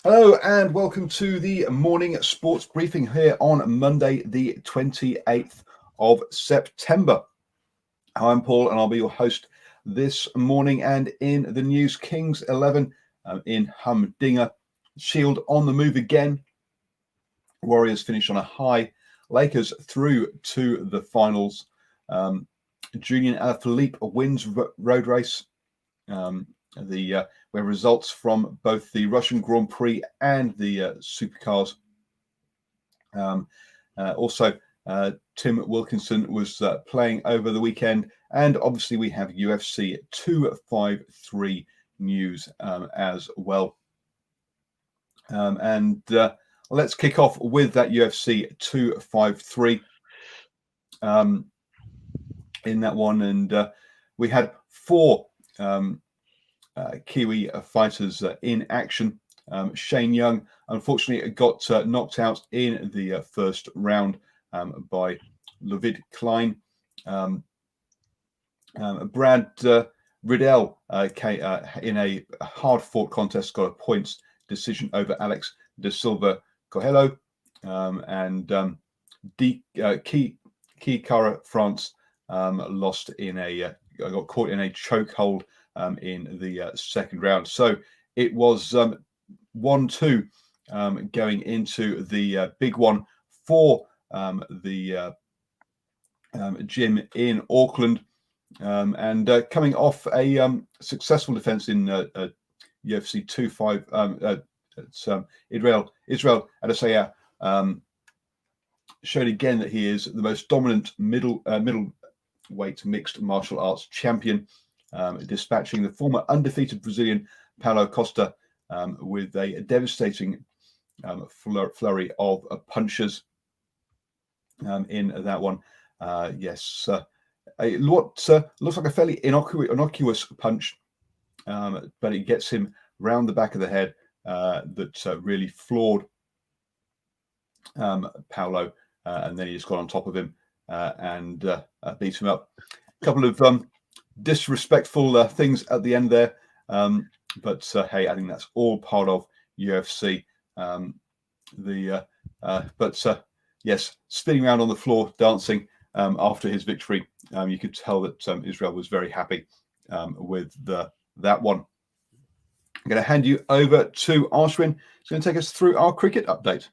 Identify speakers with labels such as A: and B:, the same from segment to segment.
A: Hello and welcome to the morning sports briefing here on Monday, the 28th of September. I'm Paul and I'll be your host this morning. And in the news, Kings 11 in Humdinger. Shield on the move again. Warriors finish on a high. Lakers through to the finals. Julian Alaphilippe wins road race. Where results from both the Russian Grand Prix and the supercars. Also, Tim Wilkinson was playing over the weekend, and obviously we have UFC 253 news as well. Let's kick off with that UFC 253 in that one, and we had four Kiwi fighters in action. Shane Young, unfortunately, got knocked out in the first round by Levid Klein. Brad Riddell in a hard-fought contest got a points decision over Alex De Silva Coelho, and Kara France lost in got caught in a chokehold in the second round. So it was 1-2 going into the big one for the gym in Auckland, and coming off a successful defense in UFC 25. Israel Adesanya showed again that he is the most dominant middleweight mixed martial arts champion, dispatching the former undefeated Brazilian Paulo Costa with a devastating flurry of punches in that one. What looks like a fairly innocuous punch, but it gets him round the back of the head that really floored Paulo, and then he just got on top of him and beat him up. A couple of disrespectful things at the end there, but hey, I think that's all part of UFC. Yes, spinning around on the floor, dancing after his victory. You could tell that Israel was very happy with that one. I'm going to hand you over to Ashwin. He's going to take us through our cricket update.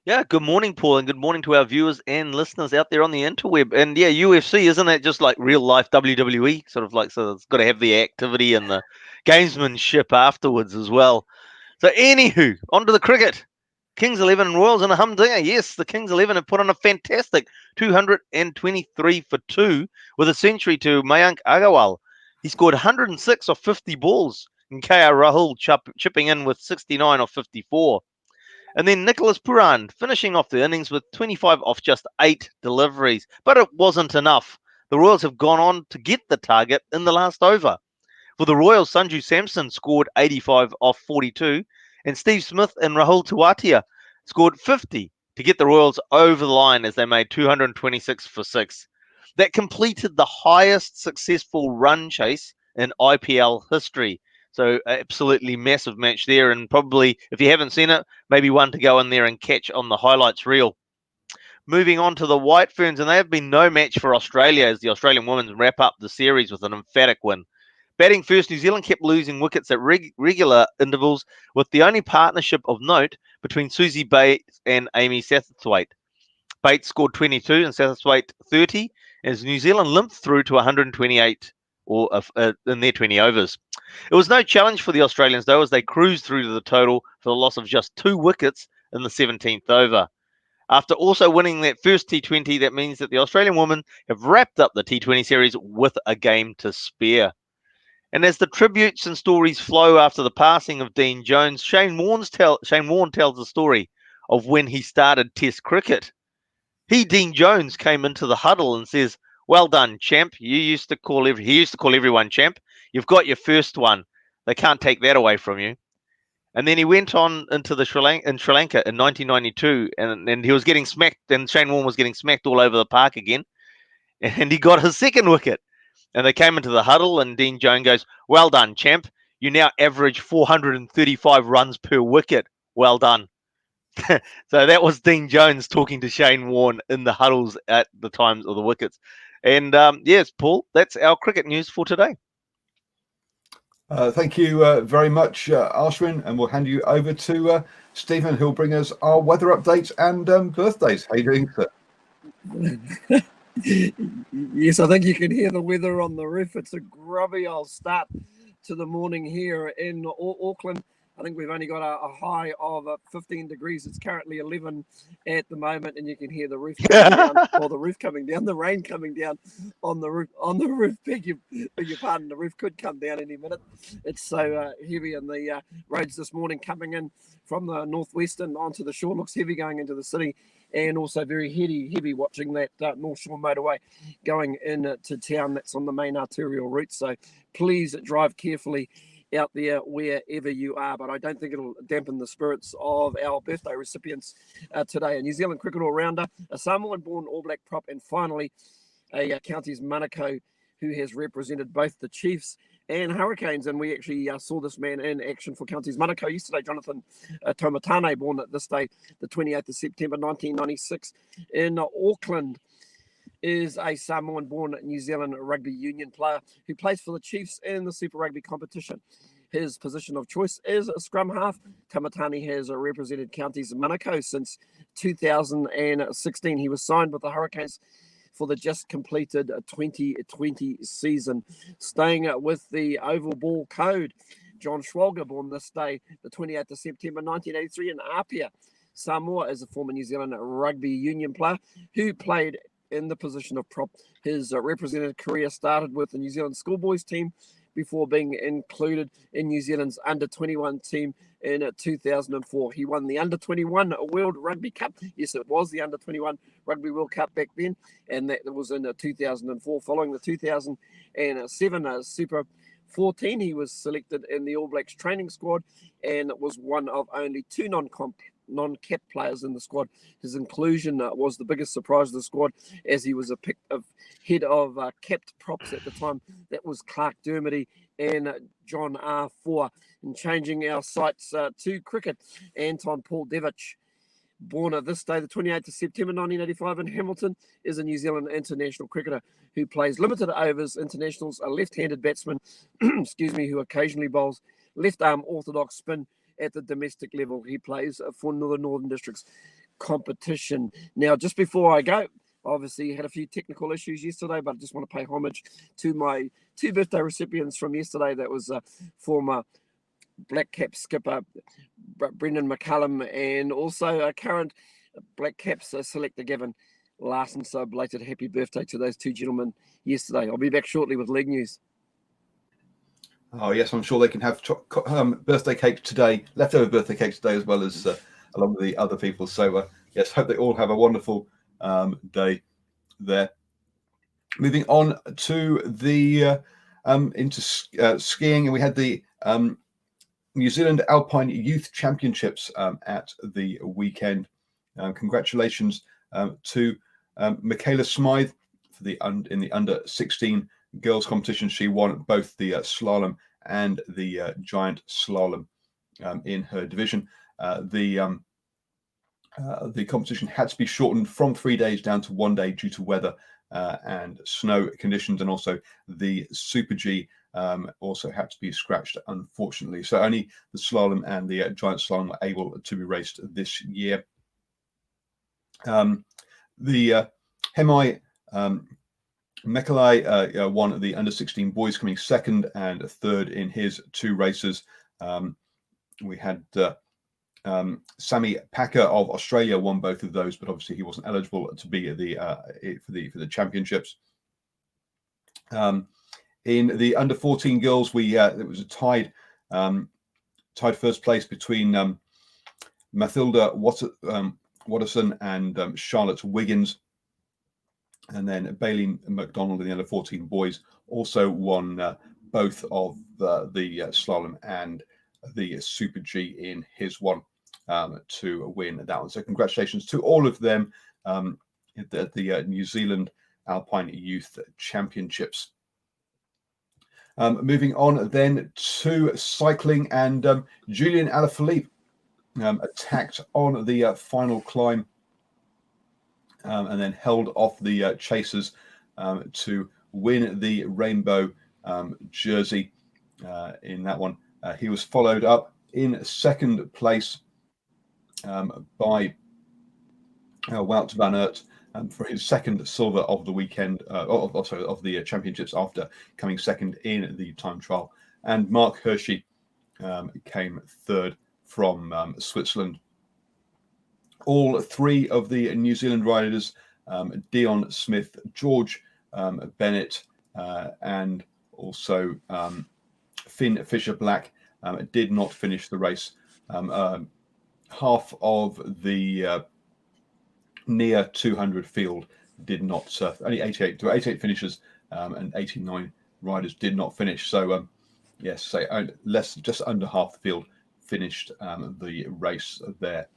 B: Yeah, good morning, Paul, and good morning to our viewers and listeners out there on the interweb. And yeah, UFC, isn't it just like real life WWE? Sort of like, so it's got to have the activity and the gamesmanship afterwards as well. So anywho, on to the cricket. Kings 11 and Royals in a humdinger. Yes, the Kings 11 have put on a fantastic 223 for 2 with a century to Mayank Agarwal. He scored 106 off 50 balls, and KR Rahul chipping in with 69 off 54. And then Nicholas Puran finishing off the innings with 25 off just 8 deliveries. But it wasn't enough. The Royals have gone on to get the target in the last over. For the Royals, Sanju Samson scored 85 off 42, and Steve Smith and Rahul Tewatia scored 50 to get the Royals over the line as they made 226 for 6. That completed the highest successful run chase in IPL history. So absolutely massive match there, and probably, if you haven't seen it, maybe one to go in there and catch on the highlights reel. Moving on to the White Ferns, and they have been no match for Australia as the Australian women wrap up the series with an emphatic win. Batting first, New Zealand kept losing wickets at regular intervals, with the only partnership of note between Susie Bates and Amy Satterthwaite. Bates scored 22 and Satterthwaite 30, as New Zealand limped through to 128 in their 20 overs. It was no challenge for the Australians, though, as they cruised through to the total for the loss of just 2 wickets in the 17th over. After also winning that first T20, that means that the Australian women have wrapped up the T20 series with a game to spare. And as the tributes and stories flow after the passing of Dean Jones, Shane Warne tells the story of when he started Test cricket. Dean Jones, came into the huddle and says, "Well done, champ. He used to call everyone champ. You've got your first one. They can't take that away from you." And then he went on into Sri Lanka in 1992, and he was getting smacked, and Shane Warne was getting smacked all over the park again. And he got his second wicket. And they came into the huddle, and Dean Jones goes, "Well done, champ. You now average 435 runs per wicket. Well done. So that was Dean Jones talking to Shane Warne in the huddles at the times of the wickets. And yes, Paul, that's our cricket news for today.
A: Thank you very much, Ashwin, and we'll hand you over to Stephen, who'll bring us our weather updates and birthdays. How are you doing, sir?
C: Yes, I think you can hear the weather on the roof. It's a grubby old start to the morning here in Auckland. I think we've only got a high of 15 degrees. It's currently 11 at the moment, and you can hear the roof coming down, or the roof coming down, the rain coming down on the roof. On the roof, beg your pardon, the roof could come down any minute. It's so heavy, and the roads this morning coming in from the northwest and onto the shore looks heavy going into the city, and also very heavy watching that North Shore motorway going into town. That's on the main arterial route, so please drive carefully out there wherever you are, but I don't think it'll dampen the spirits of our birthday recipients today. A New Zealand cricket all-rounder, a Samoan-born All Black prop, and finally a Counties Manukau who has represented both the Chiefs and Hurricanes, and we actually saw this man in action for Counties Manukau yesterday. Jonathan Tomatane, born at this day, the 28th of September 1996 in Auckland, is a Samoan-born New Zealand rugby union player who plays for the Chiefs in the Super Rugby competition. His position of choice is a scrum half. Tamatani has represented Counties Manukau since 2016. He was signed with the Hurricanes for the just completed 2020 season. Staying with the oval ball code, John Schwalger, born this day, the 28th of September 1983 in Apia, Samoa, is a former New Zealand rugby union player who played in the position of prop. His representative career started with the New Zealand schoolboys team before being included in New Zealand's under-21 team in 2004. He won the under-21 World Rugby Cup. Yes, it was the under-21 Rugby World Cup back then, and that was in 2004. Following the 2007 Super 14, he was selected in the All Blacks training squad and was one of only two non-capped players in the squad. His inclusion was the biggest surprise of the squad, as he was a pick of head of capped props at the time. That was Clark Dermody and John R4. And changing our sights to cricket, Anton Paul Devich, born this day, the 28th of September 1985 in Hamilton, is a New Zealand international cricketer who plays limited overs internationals, a left-handed batsman, who occasionally bowls left-arm orthodox spin at the domestic level. He plays for the Northern Districts competition. Now, just before I go, obviously had a few technical issues yesterday, but I just want to pay homage to my two birthday recipients from yesterday. That was former Black Cap skipper Brendan McCullum, and also current Black Caps selector Gavin Larson. So a belated happy birthday to those two gentlemen yesterday. I'll be back shortly with league news.
A: Oh yes, I'm sure they can have birthday cake today, leftover birthday cake today, as well as along with the other people. So yes, hope they all have a wonderful day there. Moving on to the into skiing, and we had the New Zealand Alpine Youth Championships at the weekend. Congratulations to Michaela Smythe for in the under 16 girls competition. She won both the slalom and the giant slalom in her division. The competition had to be shortened from 3 days down to 1 day due to weather and snow conditions, and also the Super G also had to be scratched, unfortunately. So only the slalom and the giant slalom were able to be raced this year. The Hemai Mekalai won the under 16 boys, coming second and third in his two races. We had Sammy Packer of Australia won both of those, but obviously he wasn't eligible to be for the championships. In the under 14 girls, it was a tied first place between Mathilda Watterson and Charlotte Wiggins. And then Bailey McDonald in the under 14 boys also won both of the slalom and the Super G in his one to win that one. So congratulations to all of them at the New Zealand Alpine Youth Championships. Moving on then to cycling, and Julian Alaphilippe attacked on the final climb and then held off the chasers to win the rainbow jersey in that one. He was followed up in second place by Wout van Aert for his second silver of the weekend, of the championships, after coming second in the time trial. And Mark Hirschi came third from Switzerland. All three of the New Zealand riders, Dion Smith, George Bennett, and also Finn Fisher-Black, did not finish the race. Half of the near 200 field did not surf. Only 88 finishers and 89 riders did not finish. So yes, say just under half the field finished the race there.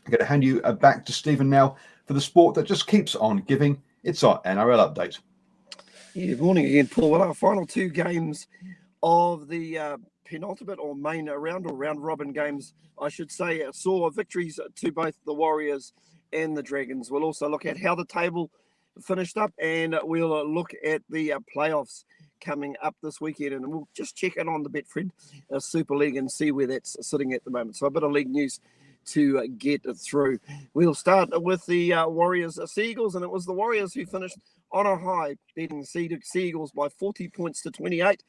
A: I'm going to hand you back to Stephen now for the sport that just keeps on giving. It's our NRL update.
C: Yeah, good morning again, Paul. Well, our final two games of the penultimate or main round or round robin games, I should say, saw victories to both the Warriors and the Dragons. We'll also look at how the table finished up, and we'll look at the playoffs coming up this weekend, and we'll just check in on the Betfred Super League and see where that's sitting at the moment. So a bit of league news to get through. We'll start with the Warriors Seagulls, and it was the Warriors who finished on a high, beating the Seagulls by 40 points to 28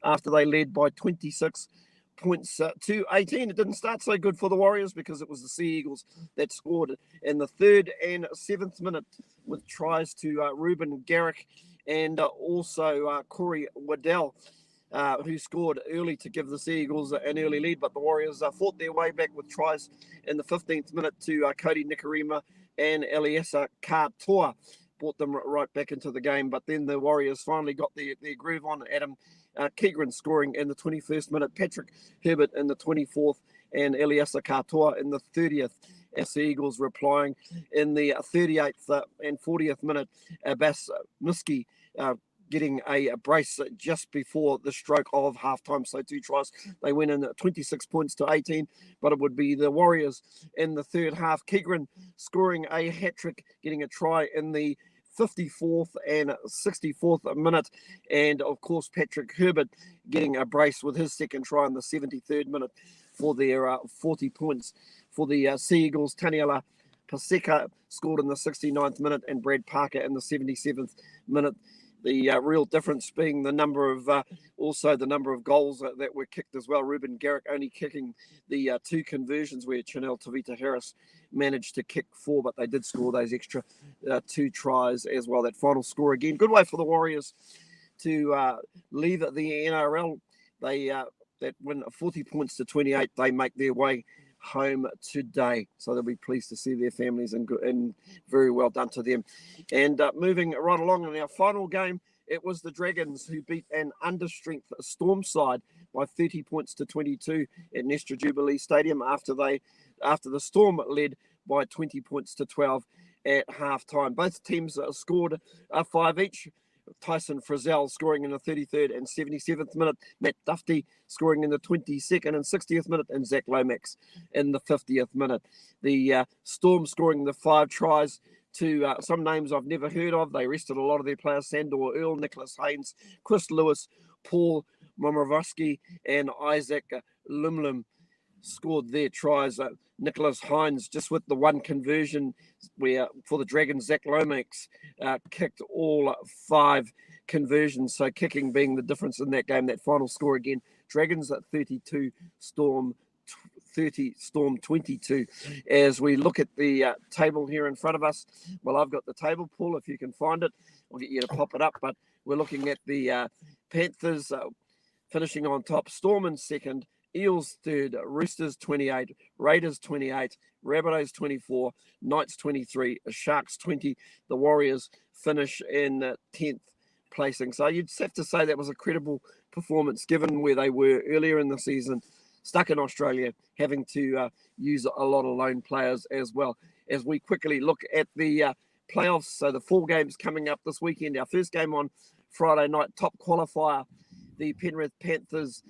C: after they led by 26 points to 18. It didn't start so good for the Warriors because it was the Sea Eagles that scored in the 3rd and 7th minute with tries to Ruben Garrick and also Corey Waddell, who scored early to give the Sea Eagles an early lead, but the Warriors fought their way back with tries in the 15th minute to Cody Nikarima and Eliesa Katoa. Brought them right back into the game, but then the Warriors finally got their groove on. Adam Keegren scoring in the 21st minute, Patrick Herbert in the 24th, and Eliesa Katoa in the 30th. As the Eagles replying in the 38th and 40th minute, Abbas Miski getting a brace just before the stroke of halftime. So 2 tries. They went in at 26 points to 18, but it would be the Warriors in the third half. Keegren scoring a hat-trick, getting a try in the 54th and 64th minute. And of course, Patrick Herbert getting a brace with his second try in the 73rd minute for their 40 points. For the Sea Eagles, Taniela Paseka scored in the 69th minute and Brad Parker in the 77th minute. The real difference being the number of goals that were kicked as well. Ruben Garrick only kicking the 2 conversions, where Chanel Tavita Harris managed to kick 4, but they did score those extra 2 tries as well. That final score again, good way for the Warriors to leave the NRL. They that win 40 points to 28. They make their way home today, so they'll be pleased to see their families, and very well done to them. And moving right along in our final game, it was the Dragons who beat an understrength Storm side by 30 points to 22 at Nestor Jubilee Stadium after the Storm led by 20 points to 12 at halftime. Both teams scored 5 each. Tyson Frizzell scoring in the 33rd and 77th minute, Matt Duffy scoring in the 22nd and 60th minute, and Zach Lomax in the 50th minute. The Storm scoring the 5 tries to some names I've never heard of. They rested a lot of their players: Sandor Earl, Nicholas Haynes, Chris Lewis, Paul Momorowski, and Isaac Lumlum scored their tries. Nicholas Hines just with the 1 conversion, where for the Dragons, Zach Lomax kicked all 5 conversions. So kicking being the difference in that game. That final score again, Dragons at 32, Storm 30, Storm 22. As we look at the table here in front of us, well, I've got the table, Paul, if you can find it. I'll get you to pop it up, but we're looking at the Panthers finishing on top, Storm in second, Eels 3rd, Roosters 28, Raiders 28, Rabbitohs 24, Knights 23, Sharks 20. The Warriors finish in 10th placing. So you'd have to say that was a credible performance given where they were earlier in the season, stuck in Australia, having to use a lot of lone players as well. As we quickly look at the playoffs, so the 4 games coming up this weekend. Our first game on Friday night top qualifier, the Penrith Panthers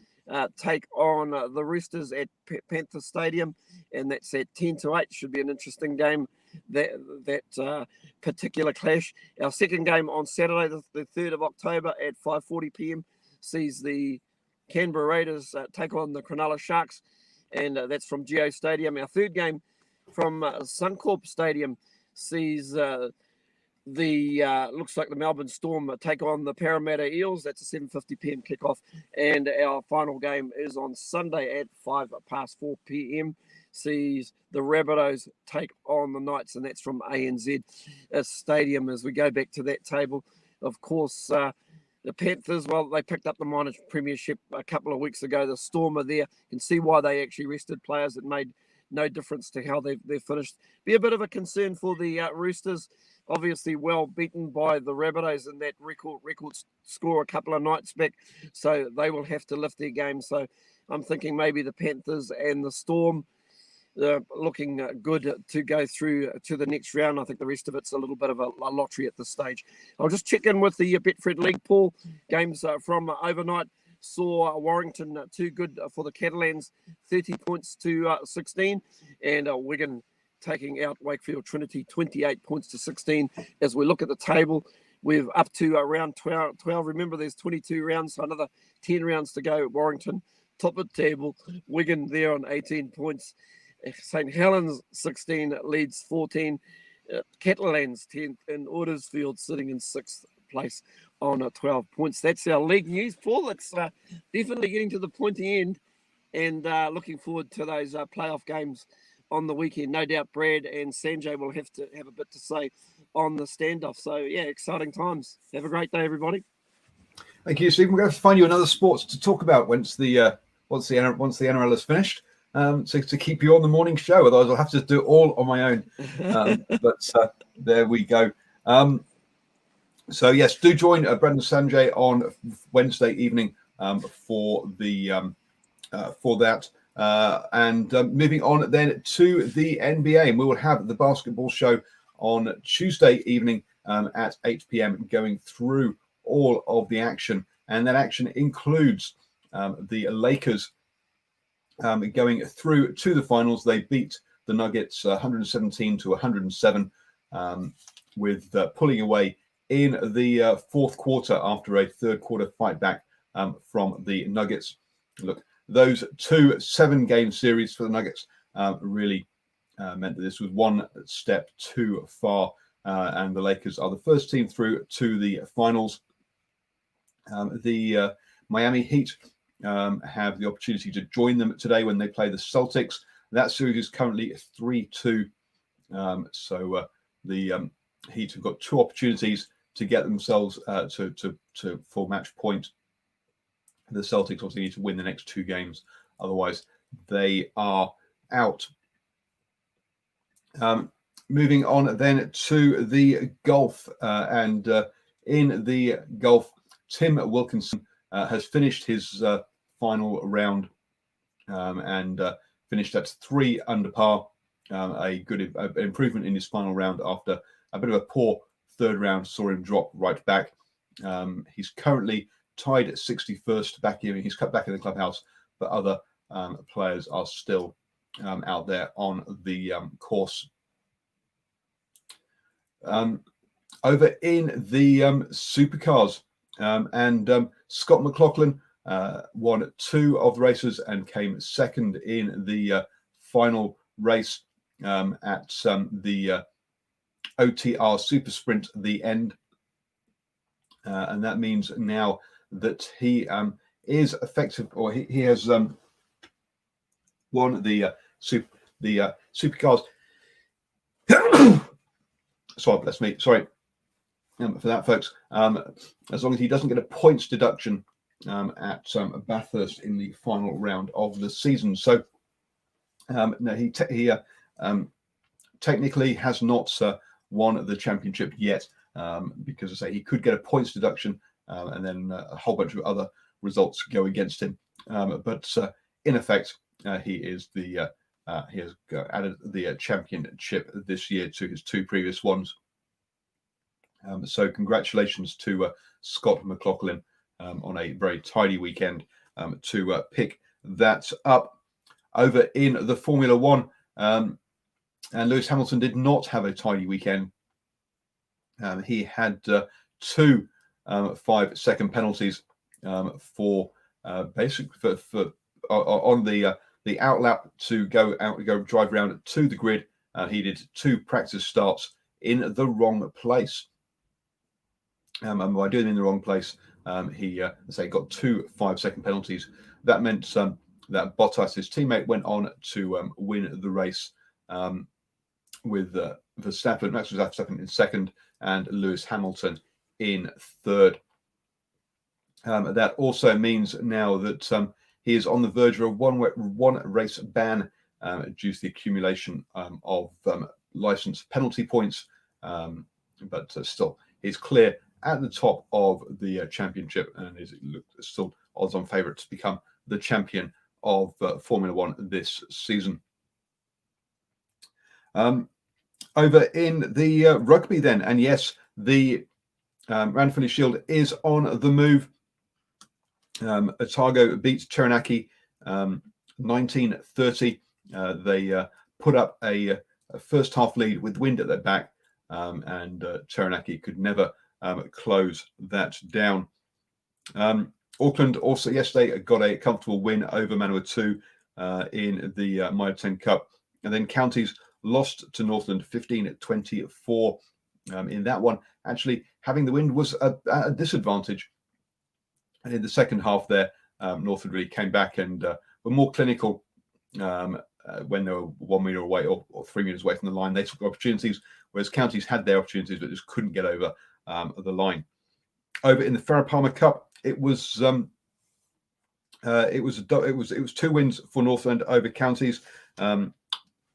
C: take on the Roosters at Panther Stadium, and that's at 10-8. Should be an interesting game, that particular clash. Our second game on Saturday, the 3rd of October at 5:40 p.m. sees the Canberra Raiders take on the Cronulla Sharks, and that's from Geo Stadium. Our third game from Suncorp Stadium sees looks like the Melbourne Storm take on the Parramatta Eels. That's a 7:50 p.m. kickoff, and our final game is on Sunday at 4 p.m. sees the Rabbitohs take on the Knights, and that's from ANZ Stadium. As we go back to that table, of course, the Panthers, well, they picked up the minor premiership a couple of weeks ago. The Storm are there. You can see why they actually rested players. It made no difference to how they've finished. Be a bit of a concern for the Roosters. Obviously well beaten by the Rabbitohs in that record score a couple of nights back. So they will have to lift their game. So I'm thinking maybe the Panthers and the Storm looking good to go through to the next round. I think the rest of it's a little bit of a lottery at this stage. I'll just check in with the Betfred League, Paul. Games from overnight saw Warrington too good for the Catalans, 30 points to 16, and Wigan taking out Wakefield Trinity 28 points to 16. As we look at the table, we're up to round 12. Remember, there's 22 rounds, so another 10 rounds to go. Warrington, top of the table. Wigan there on 18 points. St. Helens 16, Leeds 14, Catalans 10th, and Huddersfield sitting in 6th place on 12 points. That's our league news, Paul. It's definitely getting to the pointy end, and looking forward to those playoff games on the weekend. No doubt Brad and Sanjay will have to have a bit to say on the standoff. So yeah, exciting times. Have a great day, everybody.
A: Thank you, Stephen. We're going to have to find you another sports to talk about once the NRL is finished. To keep you on the morning show, otherwise I'll have to do it all on my own. But there we go. So yes, do join Brendan Sanjay on Wednesday evening for that. And moving on then to the NBA, and we will have the basketball show on Tuesday evening at 8 p.m. going through all of the action, and that action includes the Lakers going through to the finals. They beat the Nuggets 117 to 107 with pulling away in the fourth quarter after a third quarter fight back from the Nuggets. Look, those 2 7-game series for the Nuggets really meant that this was one step too far, and the Lakers are the first team through to the finals. The Miami Heat have the opportunity to join them today when they play the Celtics. That series is currently 3-2. So the Heat have got 2 opportunities to get themselves to full match point. The Celtics obviously need to win the next 2 games, otherwise they are out. Moving on then to the golf, and in the golf, Tim Wilkinson has finished his final round and finished at 3 under par. A good improvement in his final round after a bit of a poor third round saw him drop right back. He's currently tied at 61st back here. He's cut back in the clubhouse, but other players are still out there on the course. Over in the supercars, and Scott McLaughlin won 2 of the races and came second in the final race at the OTR Super Sprint, the end. And that means now that he is effective, or he has won the supercars. Sorry, bless me. Sorry for that, folks. As long as he doesn't get a points deduction at Bathurst in the final round of the season. So no, he technically has not won the championship yet, because I say he could get a points deduction and then a whole bunch of other results go against him. But in effect, he has added the championship this year to his 2 previous ones. So congratulations to Scott McLaughlin on a very tidy weekend to pick that up. Over in the Formula One, and Lewis Hamilton did not have a tidy weekend. He had 2 5-second penalties for basically for on the outlap to go drive around to the grid. He did 2 practice starts in the wrong place. And by doing it in the wrong place, he got 2 5-second penalties. That meant that Bottas, his teammate, went on to win the race with Max Verstappen in second and Lewis Hamilton in third. That also means now that he is on the verge of a one race ban due to the accumulation of license penalty points. But still, he's clear at the top of the championship and is still odds-on favourite to become the champion of Formula One this season. Over in the rugby then, and yes, the Ranfurly Shield is on the move. Otago beats Taranaki 19-30. They put up a first half lead with wind at their back, and Taranaki could never close that down. Auckland also yesterday got a comfortable win over Manawatu in the Mitre 10 Cup. And then Counties lost to Northland 15-24 in that one. Actually, having the wind was a disadvantage. And in the second half there, Northland really came back and were more clinical when they were 1 metre away or 3 metres away from the line. They took opportunities, whereas Counties had their opportunities but just couldn't get over the line. Over in the Farah-Palmer Cup, it was 2 wins for Northland over Counties.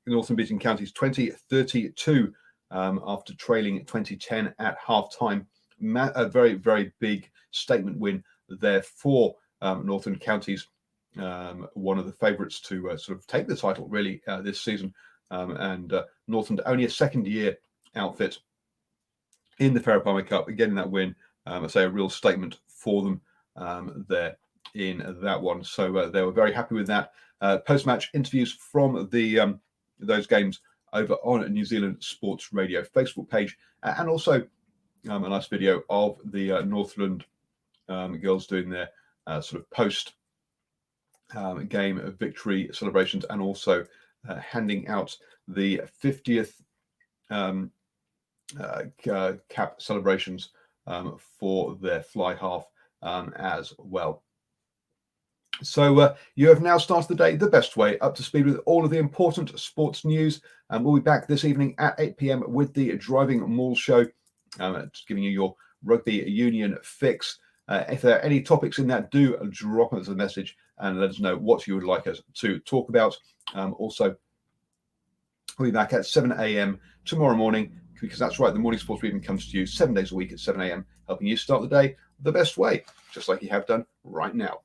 A: Northland beating Counties 20-32 after trailing 20-10 at half time. A very, very big statement win there for Northland. Counties, one of the favourites to sort of take the title really this season, and Northland only a second-year outfit in the Farah-Palmer Cup, getting that win. I say a real statement for them there in that one. So they were very happy with that. Post-match interviews from the those games over on New Zealand Sports Radio Facebook page, and also a nice video of the Northland girls doing their sort of post game victory celebrations, and also handing out the 50th cap celebrations for their fly half as well. So you have now started the day the best way, up to speed with all of the important sports news. And we'll be back this evening at 8 p.m. with the Driving Mall Show, just giving you your rugby union fix. If there are any topics in that, do drop us a message and let us know what you would like us to talk about. Also, we'll be back at 7 a.m. tomorrow morning, because that's right, the morning sports briefing comes to you 7 days a week at 7 a.m., helping you start the day the best way, just like you have done right now.